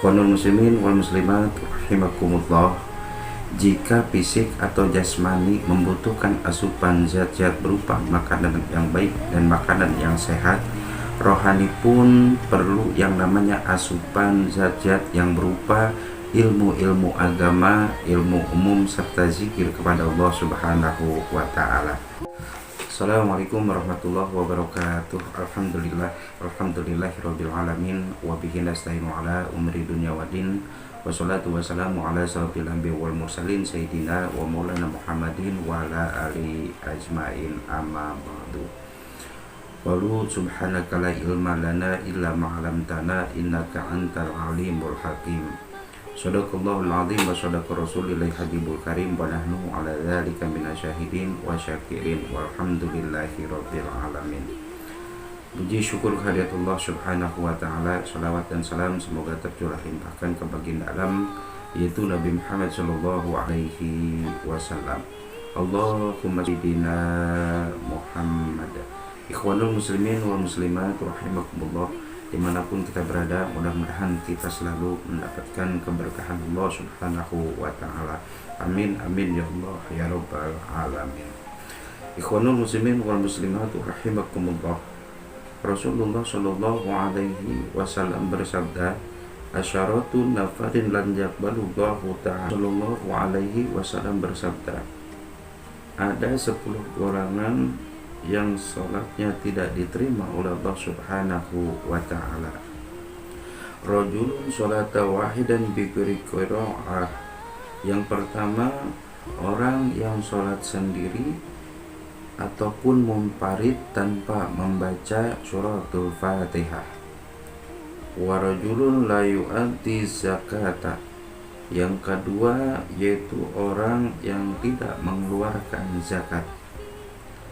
Ikhwanul muslimin wal muslimat rahimakumullah, jika fisik atau jasmani membutuhkan asupan zat-zat berupa makanan yang baik dan makanan yang sehat, rohani pun perlu yang namanya asupan zat-zat yang berupa ilmu-ilmu agama, ilmu umum, serta zikir kepada Allah Subhanahu wa Ta'ala. Assalamualaikum warahmatullahi wabarakatuh. Alhamdulillahirabbil alamin wa bihi nasta'inu ala umri dunya waddin. Wassalatu wassalamu ala asyrofil anbiya'i wal mursalin sayyidina wa maulana Muhammadin wa ala alihi ajmain, amma ba'du. Walu subhanaka la ilma lana illa ma 'allamtana innaka antal alimul hakim. Shadaqallahul azim wa shadaqa rasulillahil habibul karim wa nahnu ala dzalika minasyahidin wa syakirin walhamdulillahi rabbil alamin. Puji syukur kehadirat Allah Subhanahu wa Ta'ala, salawat dan salam semoga tercurah limpahkan ke baginda alam, yaitu Nabi Muhammad sallallahu alaihi wasallam. Allahumma sayyidina Muhammad. Ikhwanul muslimin wal muslimat rahimakumullah, dimanapun kita berada, mudah-mudahan kita selalu mendapatkan keberkahan Allah Subhanahu wa Ta'ala. Amin amin ya Allah ya rabbal alamin. Ikhwanul muslimin wal muslimat rahimakumullah, Rasulullah sallallahu alaihi wasallam bersabda, asyaratu nafarin lan yaqbalullahu ta'ala. Sallallahu alaihi wasallam bersabda, ada 10 golongan yang sholatnya tidak diterima oleh Allah Subhanahu wa Ta'ala. Rajulun sholata wahidan bighairi qiraah. Yang pertama, orang yang sholat sendiri ataupun munfarid tanpa membaca suratul Fatihah. Wa rajulun la yu'addi zakata. Yang kedua yaitu orang yang tidak mengeluarkan zakat.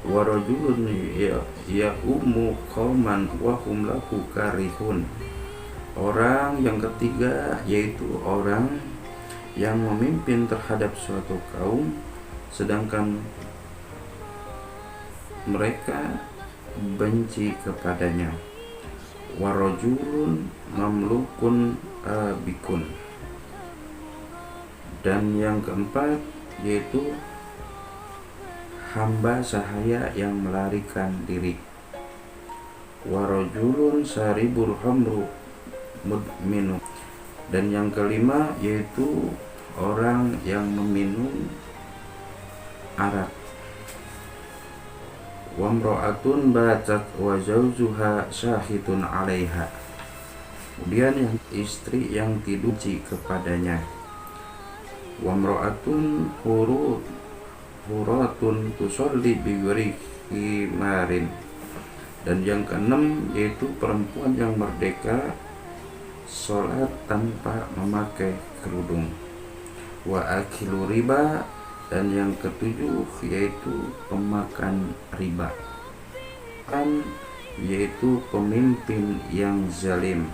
Wa rajulun ya'ummu qauman wa hum lahu karihun. Orang yang ketiga yaitu orang yang memimpin terhadap suatu kaum sedangkan mereka benci kepadanya. Wa rajulun mamlukun abikun. Dan yang keempat yaitu hamba sahaya yang melarikan diri. Wa rajulun saribul khamru mudminu. Dan yang kelima yaitu orang yang meminum arak. Wa imra'atun batat wa zawjuha syahidun 'alaiha. Kemudian yang istri yang tidur kepadanya. Wa imra'atun huratun tusolli bighairi khimarin. Dan yang keenam yaitu perempuan yang merdeka sholat tanpa memakai kerudung. Wa akilu riba. Dan yang ketujuh yaitu pemakan riba, yaitu pemimpin yang zalim.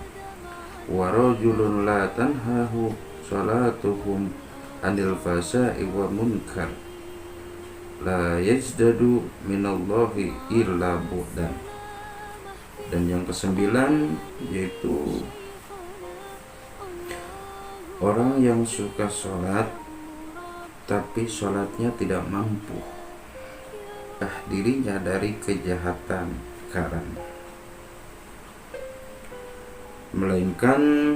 Wa rajulun la tanhahu salatuhum anil fasai wa munkar la yajdadu minallahi illa bu'dan. Dan yang kesembilan yaitu orang yang suka sholat tapi sholatnya tidak mampu dirinya dari kejahatan karam, melainkan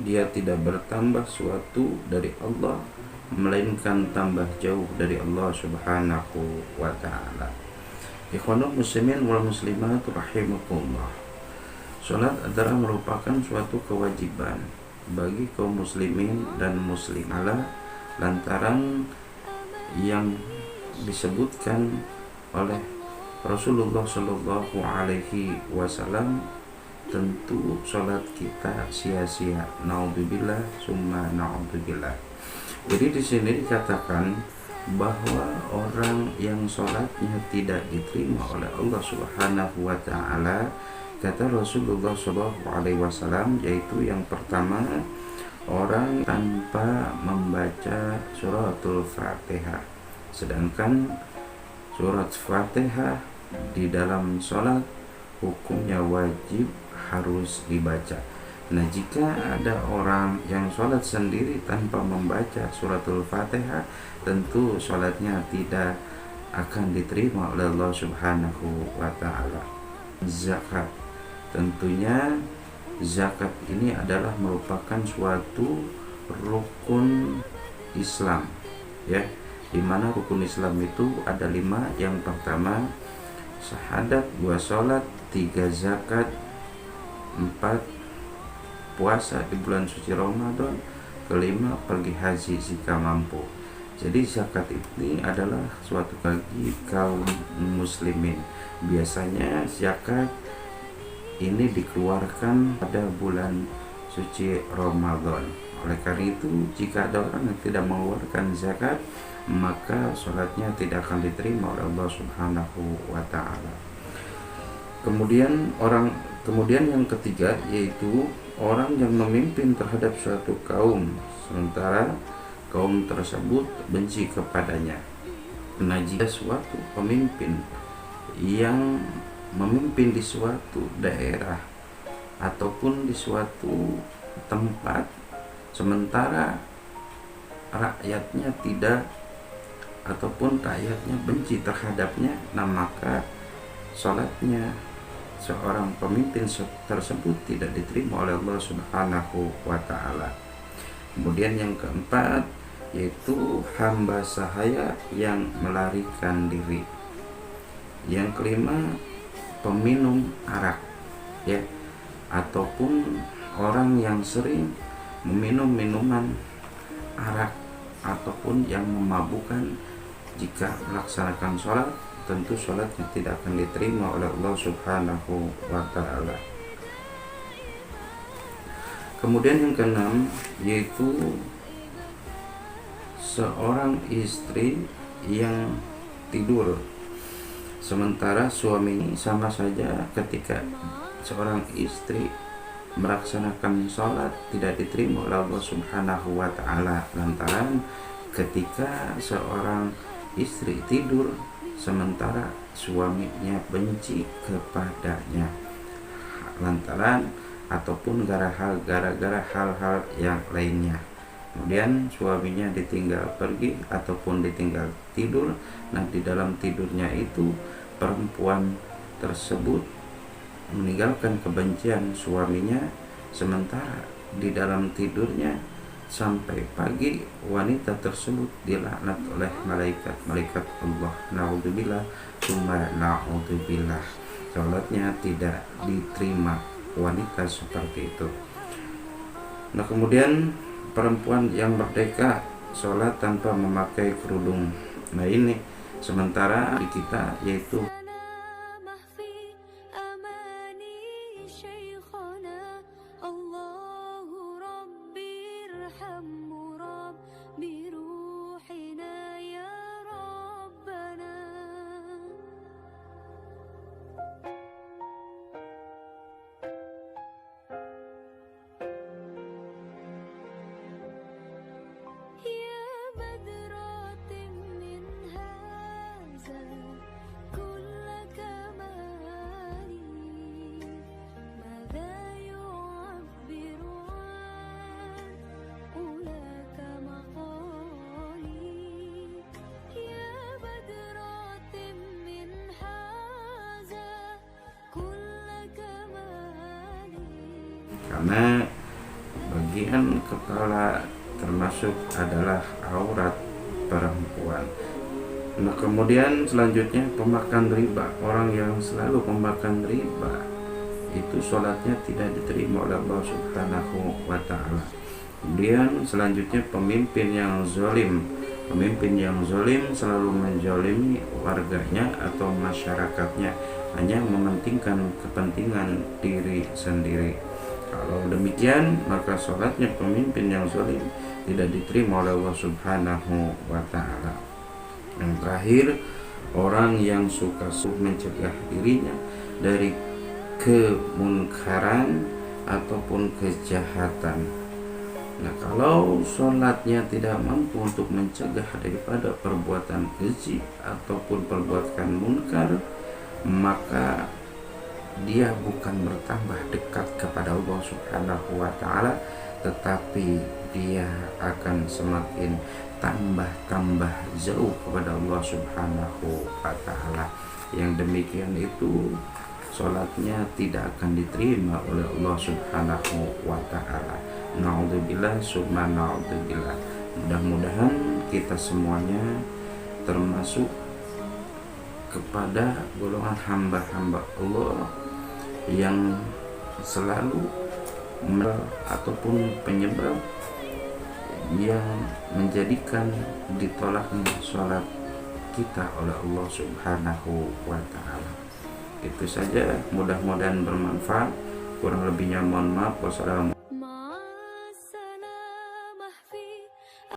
dia tidak bertambah suatu dari Allah, melainkan tambah jauh dari Allah Subhanahu wa Ta'ala. Ikhwanul muslimin wal muslimat rahimakumullah, sholat adalah merupakan suatu kewajiban bagi kaum muslimin dan muslimalah, lantaran yang disebutkan oleh Rasulullah Shallallahu Alaihi Wasallam, tentu sholat kita sia-sia. Naudzubillah summa naudzubillah. Jadi di sini dikatakan bahwa orang yang sholatnya tidak diterima oleh Allah Subhanahu Wa Taala, kata Rasulullah Shallallahu Alaihi Wasallam, yaitu yang pertama, orang tanpa membaca suratul Fatihah. Sedangkan surat Fatihah di dalam sholat hukumnya wajib harus dibaca. Nah, jika ada orang yang sholat sendiri tanpa membaca suratul Fatihah, tentu sholatnya tidak akan diterima oleh Allah Subhanahu wa Ta'ala. Zakat, tentunya zakat ini adalah merupakan suatu rukun Islam, ya, dimana rukun Islam itu ada 5. Yang pertama syahadat, 2 sholat, 3 zakat, 4 puasa di bulan suci Ramadan, kelima pergi haji jika mampu. Jadi zakat ini adalah suatu bagi kaum muslimin. Biasanya zakat ini dikeluarkan pada bulan suci Ramadan. Oleh karena itu, jika ada orang yang tidak mengeluarkan zakat, maka sholatnya tidak akan diterima oleh Allah Subhanahu wa Ta'ala. Kemudian yang ketiga yaitu orang yang memimpin terhadap suatu kaum sementara kaum tersebut benci kepadanya. Nah, jika suatu pemimpin yang memimpin di suatu daerah ataupun di suatu tempat sementara rakyatnya tidak ataupun rakyatnya benci terhadapnya, nah maka sholatnya seorang pemimpin tersebut tidak diterima oleh Allah Subhanahu wa Ta'ala. Kemudian yang keempat yaitu hamba sahaya yang melarikan diri. Yang kelima peminum arak, ya, ataupun orang yang sering meminum minuman arak ataupun yang memabukkan. Jika melaksanakan sholat, tentu sholatnya tidak akan diterima oleh Allah Subhanahu wa Ta'ala. Kemudian yang keenam yaitu seorang istri yang tidur sementara suami. Sama saja ketika seorang istri melaksanakan sholat tidak diterima oleh Allah Subhanahu wa Ta'ala, lantaran ketika seorang istri tidur sementara suaminya benci kepadanya, lantaran ataupun gara-gara hal-hal yang lainnya. Kemudian suaminya ditinggal pergi ataupun ditinggal tidur. Nah, di dalam tidurnya itu perempuan tersebut meninggalkan kebencian suaminya, sementara di dalam tidurnya sampai pagi wanita tersebut dilaknat oleh malaikat Allah. Naudzubillah, summa naudzubillah. Salatnya tidak diterima wanita seperti itu. Nah, kemudian perempuan yang merdeka sholat tanpa memakai kerudung. Nah, ini sementara di kita yaitu karena bagian kepala termasuk adalah aurat perempuan. Nah, kemudian selanjutnya pemakan riba. Orang yang selalu memakan riba itu sholatnya tidak diterima oleh Allah Subhanahu wa Ta'ala. Kemudian selanjutnya pemimpin yang zalim. Pemimpin yang zalim selalu menzalimi warganya atau masyarakatnya, hanya mementingkan kepentingan diri sendiri. Kalau demikian, maka sholatnya pemimpin yang zalim tidak diterima oleh Allah Subhanahu wa Ta'ala. Yang terakhir, orang yang suka mencegah dirinya dari kemunkaran ataupun kejahatan. Nah, kalau sholatnya tidak mampu untuk mencegah daripada perbuatan keji ataupun perbuatan munkar, maka dia bukan bertambah dekat kepada Allah Subhanahu wa taala, tetapi dia akan semakin tambah jauh kepada Allah Subhanahu wa taala. Yang demikian itu sholatnya tidak akan diterima oleh Allah Subhanahu wa taala. Naudzubillah summa naudzubillah. Mudah-mudahan kita semuanya termasuk kepada golongan hamba-hamba Allah yang selalu ataupun penyebab yang menjadikan ditolaknya sholat kita oleh Allah Subhanahu wa taala. Itu saja, mudah-mudahan bermanfaat. Kurang lebihnya mohon maaf. Wassalamualaikum.